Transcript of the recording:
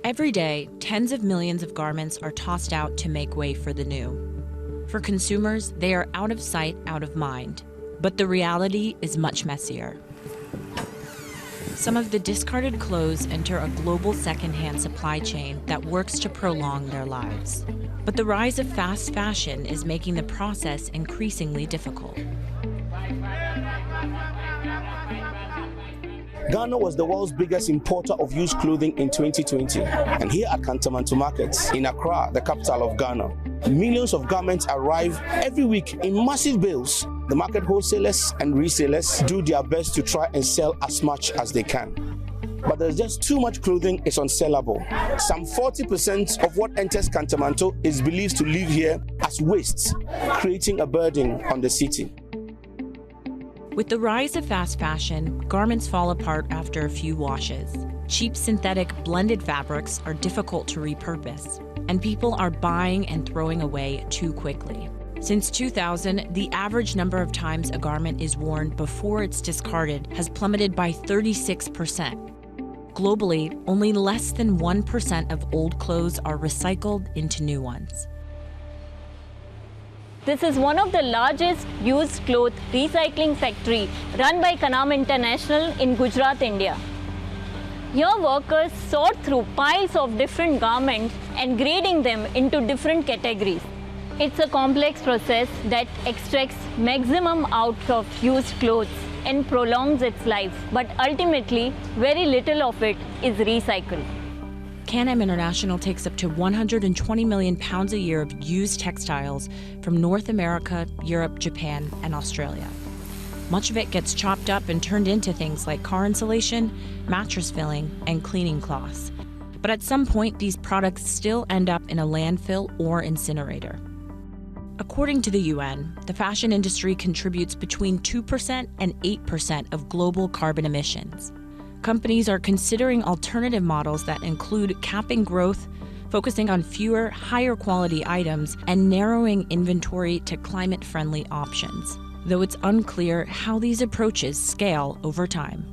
Every day, tens of millions of garments are tossed out to make way for the new. For consumers, they are out of sight, out of mind. But the reality is much messier. Some of the discarded clothes enter a global secondhand supply chain that works to prolong their lives. But the rise of fast fashion is making the process increasingly difficult. Ghana was the world's biggest importer of used clothing in 2020. And here at Kantamanto Markets in Accra, the capital of Ghana, millions of garments arrive every week in massive bales. The market wholesalers and resellers do their best to try and sell as much as they can. But there's just too much clothing is unsellable. Some 40% of what enters Kantamanto is believed to live here as waste, creating a burden on the city. With the rise of fast fashion, garments fall apart after a few washes. Cheap synthetic blended fabrics are difficult to repurpose, and people are buying and throwing away too quickly. Since 2000, the average number of times a garment is worn before it's discarded has plummeted by 36%. Globally, only less than 1% of old clothes are recycled into new ones. This is one of the largest used cloth recycling factory run by Kanam International in Gujarat, India. Here workers sort through piles of different garments and grading them into different categories. It's a complex process that extracts maximum out of used clothes and prolongs its life, but ultimately very little of it is recycled. Can-Am International takes up to 120 million pounds a year of used textiles from North America, Europe, Japan, and Australia. Much of it gets chopped up and turned into things like car insulation, mattress filling, and cleaning cloths. But at some point, these products still end up in a landfill or incinerator. According to the UN, the fashion industry contributes between 2% and 8% of global carbon emissions. Companies are considering alternative models that include capping growth, focusing on fewer, higher quality items, and narrowing inventory to climate-friendly options, though it's unclear how these approaches scale over time.